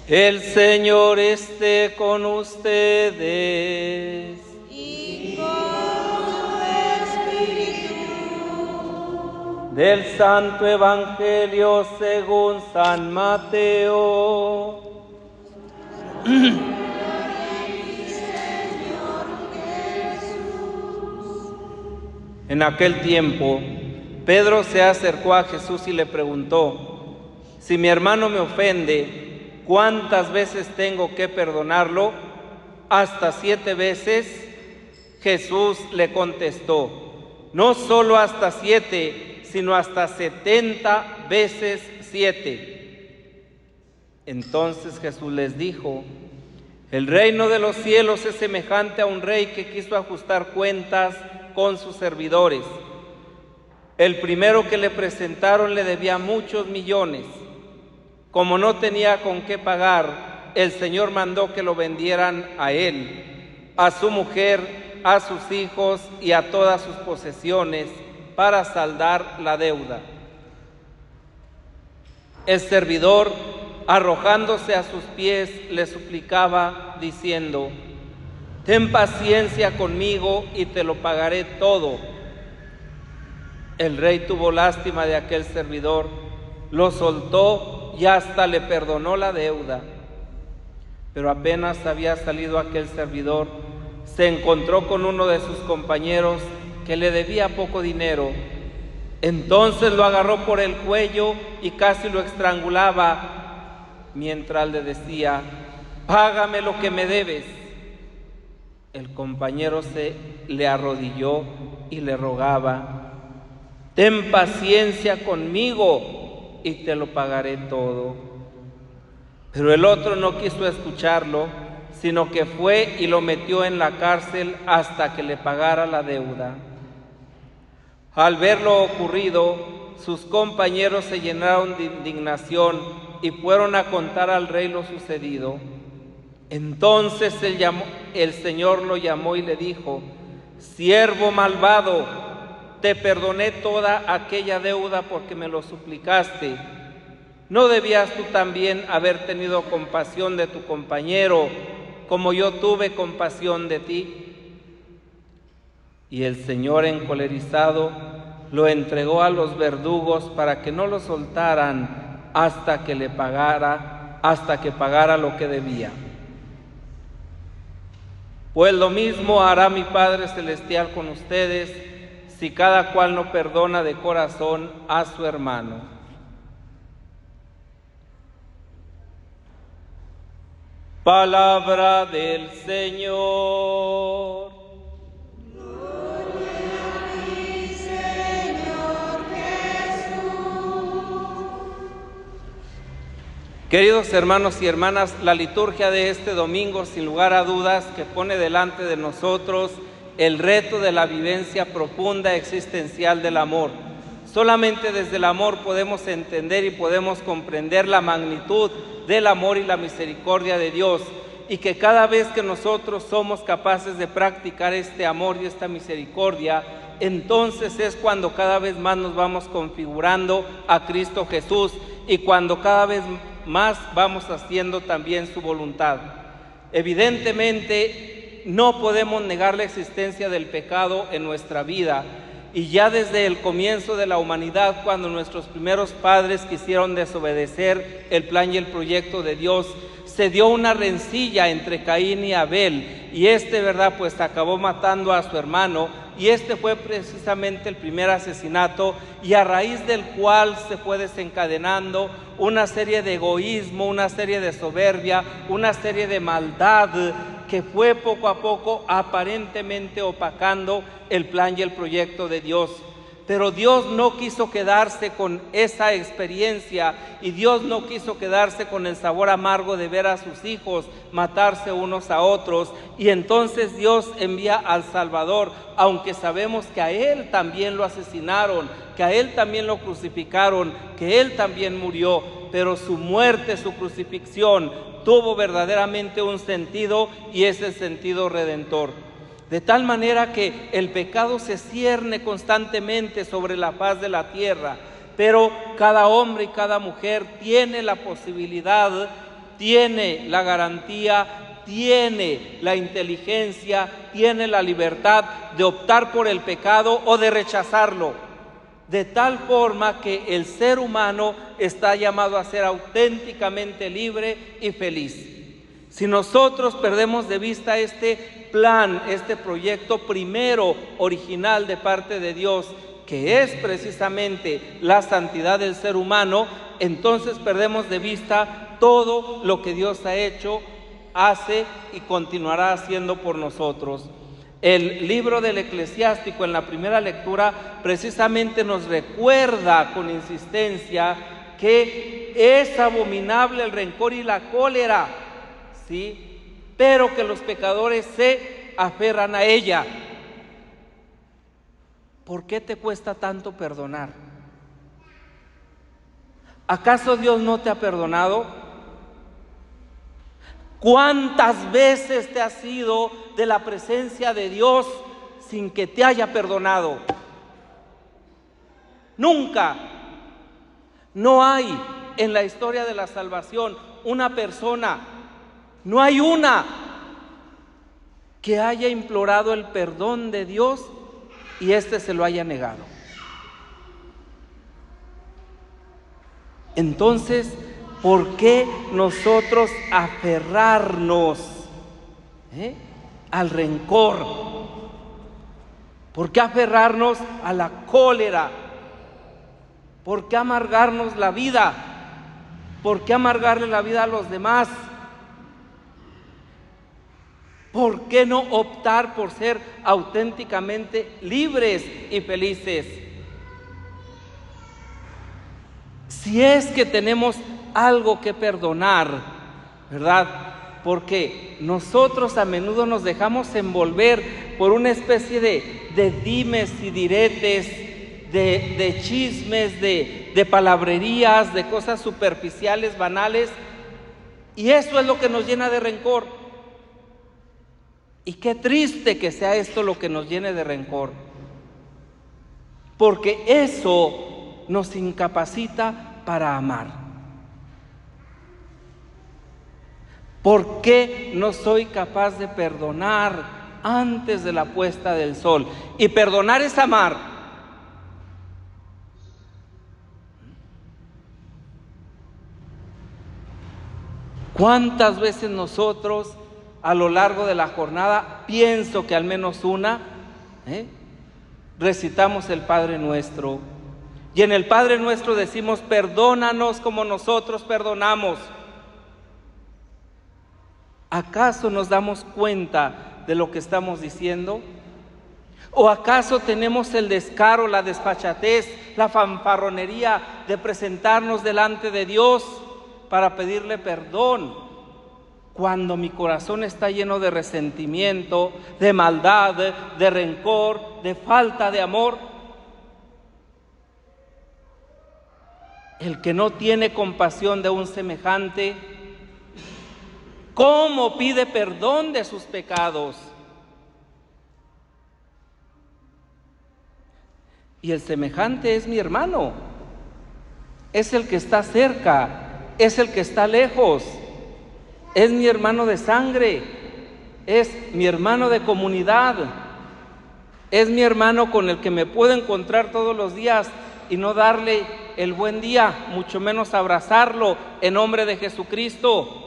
El Señor esté con ustedes. Y con tu espíritu. Del Santo Evangelio según San Mateo. En aquel tiempo, Pedro se acercó a Jesús y le preguntó: si mi hermano me ofende, ¿cuántas veces tengo que perdonarlo? ¿Hasta 7 veces? Jesús le contestó: no solo hasta 7, sino hasta 70 veces 7. Entonces Jesús les dijo: el reino de los cielos es semejante a un rey que quiso ajustar cuentas con sus servidores. El primero que le presentaron le debía muchos millones. Como no tenía con qué pagar, el Señor mandó que lo vendieran a él, a su mujer, a sus hijos y a todas sus posesiones para saldar la deuda. El servidor, arrojándose a sus pies, le suplicaba diciendo: ten paciencia conmigo y te lo pagaré todo. El rey tuvo lástima de aquel servidor, lo soltó y hasta le perdonó la deuda. Pero apenas había salido aquel servidor, se encontró con uno de sus compañeros que le debía poco dinero. Entonces lo agarró por el cuello y casi lo estrangulaba, mientras le decía: págame lo que me debes. El compañero se le arrodilló y le rogaba: ten paciencia conmigo y te lo pagaré todo. Pero el otro no quiso escucharlo, sino que fue y lo metió en la cárcel hasta que le pagara la deuda. Al ver lo ocurrido, sus compañeros se llenaron de indignación y fueron a contar al rey lo sucedido. Entonces el Señor lo llamó y le dijo: siervo malvado, te perdoné toda aquella deuda porque me lo suplicaste. ¿No debías tú también haber tenido compasión de tu compañero, como yo tuve compasión de ti? Y el Señor, encolerizado, lo entregó a los verdugos para que no lo soltaran hasta que pagara lo que debía. Pues lo mismo hará mi Padre Celestial con ustedes, si cada cual no perdona de corazón a su hermano. Palabra del Señor. Gloria a ti, Señor Jesús. Queridos hermanos y hermanas, la liturgia de este domingo, sin lugar a dudas, que pone delante de nosotros el reto de la vivencia profunda existencial del amor. Solamente desde el amor podemos entender y podemos comprender la magnitud del amor y la misericordia de Dios, y que cada vez que nosotros somos capaces de practicar este amor y esta misericordia, entonces es cuando cada vez más nos vamos configurando a Cristo Jesús y cuando cada vez más vamos haciendo también su voluntad. Evidentemente, no podemos negar la existencia del pecado en nuestra vida, y ya desde el comienzo de la humanidad, cuando nuestros primeros padres quisieron desobedecer el plan y el proyecto de Dios, se dio una rencilla entre Caín y Abel, y ¿verdad?, pues acabó matando a su hermano, y fue precisamente el primer asesinato, y a raíz del cual se fue desencadenando una serie de egoísmo, una serie de soberbia, una serie de maldad, que fue poco a poco aparentemente opacando el plan y el proyecto de Dios. Pero Dios no quiso quedarse con esa experiencia, y Dios no quiso quedarse con el sabor amargo de ver a sus hijos matarse unos a otros, y entonces Dios envía al Salvador, aunque sabemos que a Él también lo asesinaron, que a Él también lo crucificaron, que Él también murió, pero su muerte, su crucifixión, tuvo verdaderamente un sentido, y es el sentido redentor. De tal manera que el pecado se cierne constantemente sobre la faz de la tierra, pero cada hombre y cada mujer tiene la posibilidad tiene la garantía, tiene la inteligencia, tiene la libertad de optar por el pecado o de rechazarlo, de tal forma que el ser humano está llamado a ser auténticamente libre y feliz. Si nosotros perdemos de vista este plan, este proyecto primero original de parte de Dios, que es precisamente la santidad del ser humano, entonces perdemos de vista todo lo que Dios ha hecho, hace y continuará haciendo por nosotros. El libro del Eclesiástico en la primera lectura precisamente nos recuerda con insistencia que es abominable el rencor y la cólera, ¿sí? Pero que los pecadores se aferran a ella. ¿Por qué te cuesta tanto perdonar? ¿Acaso Dios no te ha perdonado? ¿Cuántas veces te has ido de la presencia de Dios sin que te haya perdonado? Nunca. No hay en la historia de la salvación una persona, no hay una que haya implorado el perdón de Dios y éste se lo haya negado. Entonces, ¿por qué nosotros aferrarnos al rencor? ¿Por qué aferrarnos a la cólera? ¿Por qué amargarnos la vida? ¿Por qué amargarle la vida a los demás? ¿Por qué no optar por ser auténticamente libres y felices? Si es que tenemos algo que perdonar, ¿verdad? Porque nosotros a menudo nos dejamos envolver por una especie de dimes y diretes, de chismes, de palabrerías, de cosas superficiales, banales, y eso es lo que nos llena de rencor. Y qué triste que sea esto lo que nos llene de rencor, porque eso nos incapacita para amar. ¿Por qué no soy capaz de perdonar antes de la puesta del sol? Y perdonar es amar. ¿Cuántas veces nosotros a lo largo de la jornada, pienso que al menos una, recitamos el Padre Nuestro? Y en el Padre Nuestro decimos: perdónanos como nosotros perdonamos. ¿Acaso nos damos cuenta de lo que estamos diciendo? ¿O acaso tenemos el descaro, la desfachatez, la fanfarronería de presentarnos delante de Dios para pedirle perdón, cuando mi corazón está lleno de resentimiento, de maldad, de rencor, de falta de amor? El que no tiene compasión de un semejante, ¿cómo pide perdón de sus pecados? Y el semejante es mi hermano, es el que está cerca, es el que está lejos. Es mi hermano de sangre, es mi hermano de comunidad, es mi hermano con el que me puedo encontrar todos los días y no darle el buen día, mucho menos abrazarlo en nombre de Jesucristo.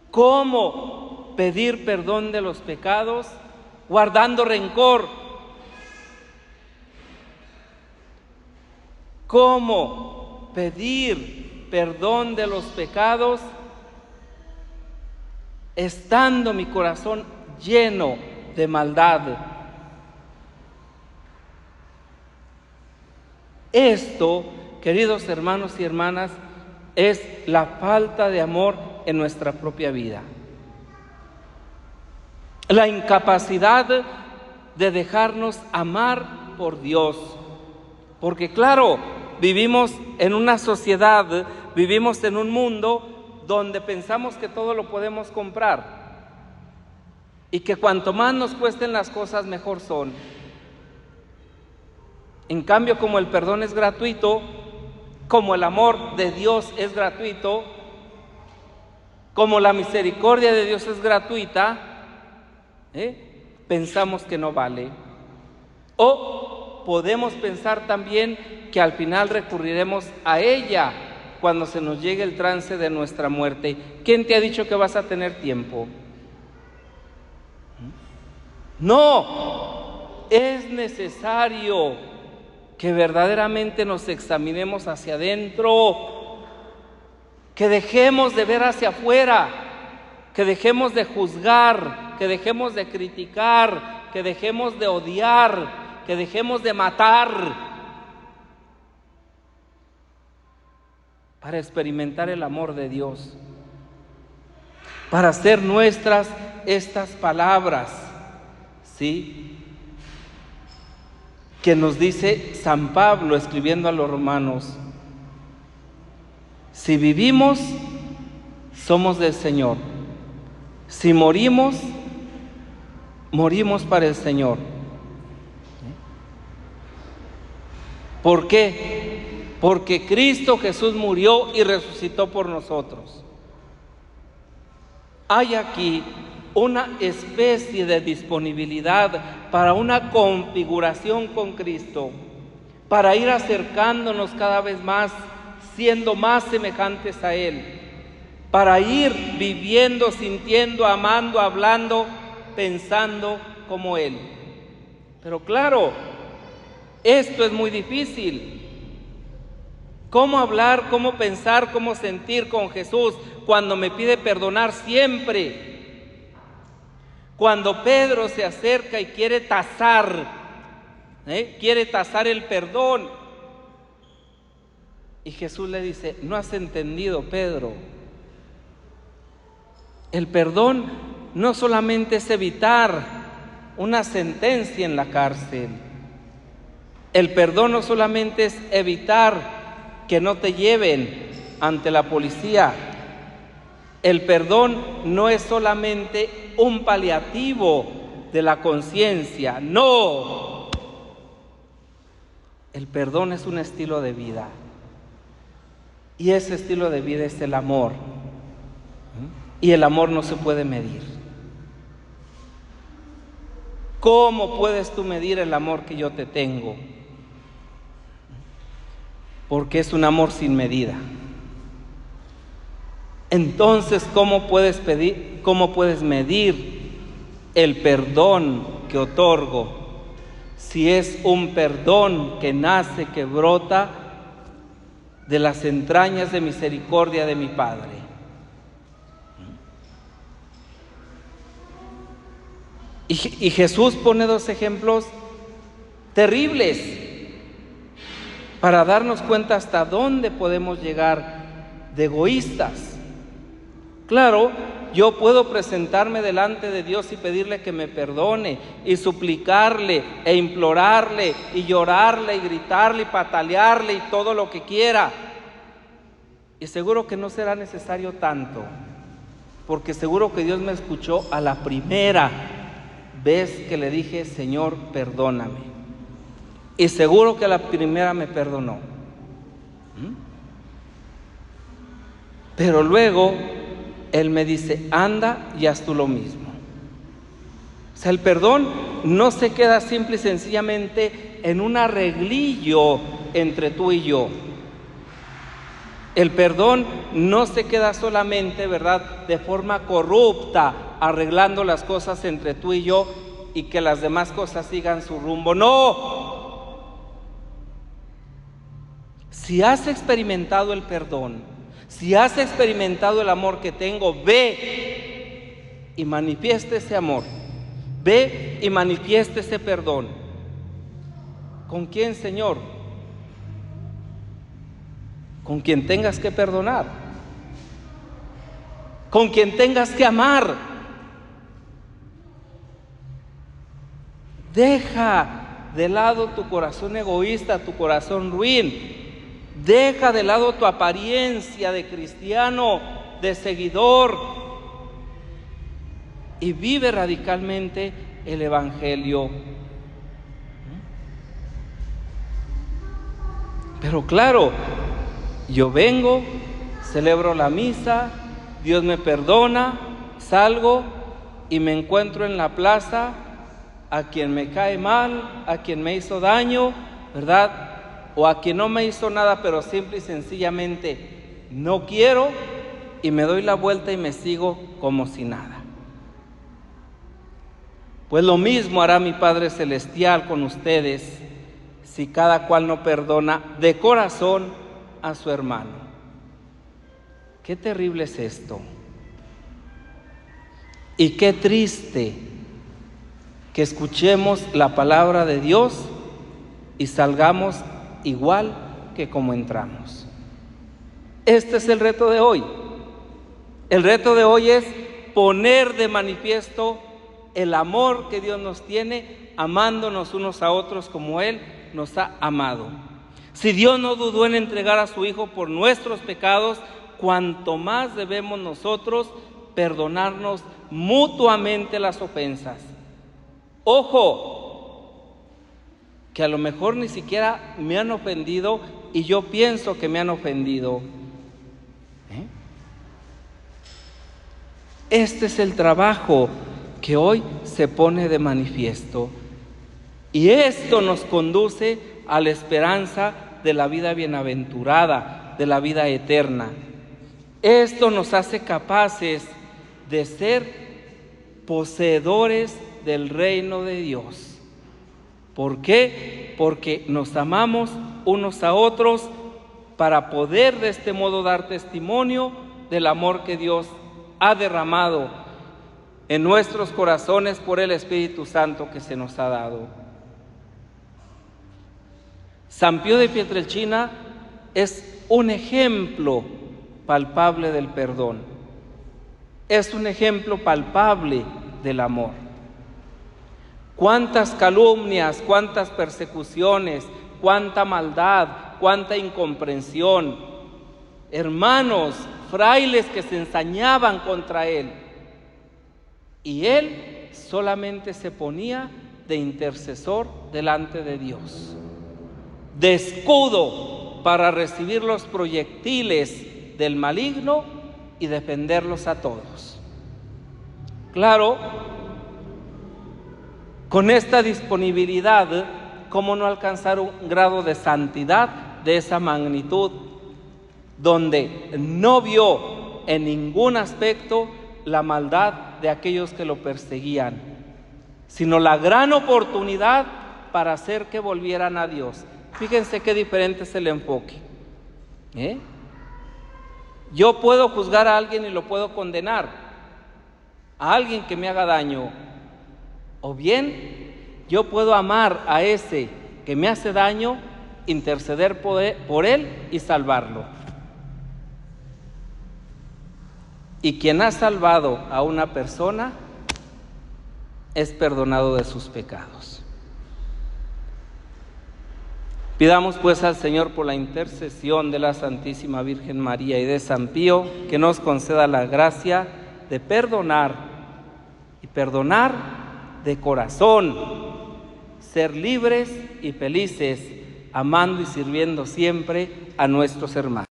¿Cómo pedir perdón de los pecados guardando rencor? ¿Cómo pedir perdón de los pecados estando mi corazón lleno de maldad? Esto, queridos hermanos y hermanas, es la falta de amor en nuestra propia vida. La incapacidad de dejarnos amar por Dios. Porque claro, vivimos en una sociedad, vivimos en un mundo donde pensamos que todo lo podemos comprar y que cuanto más nos cuesten las cosas, mejor son. En cambio, como el perdón es gratuito, como el amor de Dios es gratuito, como la misericordia de Dios es gratuita, pensamos que no vale. O podemos pensar también que al final recurriremos a ella cuando se nos llegue el trance de nuestra muerte. ¿Quién te ha dicho que vas a tener tiempo? No, es necesario que verdaderamente nos examinemos hacia adentro, que dejemos de ver hacia afuera, que dejemos de juzgar, que dejemos de criticar, que dejemos de odiar, que dejemos de matar, para experimentar el amor de Dios, para hacer nuestras estas palabras, ¿sí?, que nos dice San Pablo escribiendo a los romanos: si vivimos, somos del Señor; si morimos, morimos para el Señor. ¿Por qué? Porque Cristo Jesús murió y resucitó por nosotros. Hay aquí una especie de disponibilidad para una configuración con Cristo, para ir acercándonos cada vez más, siendo más semejantes a Él, para ir viviendo, sintiendo, amando, hablando, pensando como Él. Pero claro, esto es muy difícil. ¿Cómo hablar, cómo pensar, cómo sentir con Jesús cuando me pide perdonar siempre? Cuando Pedro se acerca y quiere tasar el perdón, y Jesús le dice: no has entendido, Pedro. El perdón no solamente es evitar una sentencia en la cárcel. El perdón no solamente es evitar que no te lleven ante la policía. El perdón no es solamente un paliativo de la conciencia, no. El perdón es un estilo de vida. Y ese estilo de vida es el amor. Y el amor no se puede medir. ¿Cómo puedes tú medir el amor que yo te tengo? Porque es un amor sin medida. Entonces, ¿cómo puedes medir el perdón que otorgo? Si es un perdón que nace, que brota de las entrañas de misericordia de mi Padre. Y Jesús pone dos ejemplos terribles para darnos cuenta hasta dónde podemos llegar de egoístas. Claro, yo puedo presentarme delante de Dios y pedirle que me perdone, y suplicarle, e implorarle, y llorarle, y gritarle, y patalearle, y todo lo que quiera. Y seguro que no será necesario tanto, porque seguro que Dios me escuchó a la primera vez que le dije: Señor, perdóname. Y seguro que a la primera me perdonó. Pero luego Él me dice: anda y haz tú lo mismo. O sea, el perdón no se queda simple y sencillamente en un arreglillo entre tú y yo. El perdón no se queda solamente, ¿verdad?, de forma corrupta, arreglando las cosas entre tú y yo y que las demás cosas sigan su rumbo. ¡No! Si has experimentado el perdón, si has experimentado el amor que tengo, ve y manifiesta ese amor. Ve y manifiesta ese perdón. ¿Con quién, Señor? Con quien tengas que perdonar, con quien tengas que amar. Deja de lado tu corazón egoísta, tu corazón ruin. Deja de lado tu apariencia de cristiano, de seguidor, y vive radicalmente el Evangelio. Pero claro, Yo vengo, celebro la misa, Dios me perdona, salgo y me encuentro en la plaza a quien me cae mal, a quien me hizo daño, ¿verdad? O a quien no me hizo nada, pero simple y sencillamente no quiero, y me doy la vuelta y me sigo como si nada. Pues lo mismo hará mi Padre Celestial con ustedes si cada cual no perdona de corazón a su hermano. Qué terrible es esto. Y qué triste que escuchemos la palabra de Dios y salgamos igual que como entramos. Este es el reto de hoy. El reto de hoy es poner de manifiesto el amor que Dios nos tiene, amándonos unos a otros como Él nos ha amado. Si Dios no dudó en entregar a su Hijo por nuestros pecados, cuanto más debemos nosotros perdonarnos mutuamente las ofensas. Ojo, que a lo mejor ni siquiera me han ofendido y yo pienso que me han ofendido. Este es el trabajo que hoy se pone de manifiesto. Y esto nos conduce a la esperanza de la vida bienaventurada, de la vida eterna. Esto nos hace capaces de ser poseedores del reino de Dios. ¿Por qué? Porque nos amamos unos a otros para poder de este modo dar testimonio del amor que Dios ha derramado en nuestros corazones por el Espíritu Santo que se nos ha dado. San Pío de Pietrelcina es un ejemplo palpable del perdón. Es un ejemplo palpable del amor. Cuántas calumnias, cuántas persecuciones, cuánta maldad, cuánta incomprensión. Hermanos, frailes que se ensañaban contra él. Y él solamente se ponía de intercesor delante de Dios, de escudo para recibir los proyectiles del maligno y defenderlos a todos. Claro, con esta disponibilidad, ¿cómo no alcanzar un grado de santidad de esa magnitud, donde no vio en ningún aspecto la maldad de aquellos que lo perseguían, sino la gran oportunidad para hacer que volvieran a Dios? Fíjense qué diferente es el enfoque. Yo puedo juzgar a alguien y lo puedo condenar, a alguien que me haga daño, o bien yo puedo amar a ese que me hace daño, interceder por él y salvarlo. Y quien ha salvado a una persona es perdonado de sus pecados. Pidamos pues al Señor, por la intercesión de la Santísima Virgen María y de San Pío, que nos conceda la gracia de perdonar, y perdonar de corazón, ser libres y felices, amando y sirviendo siempre a nuestros hermanos.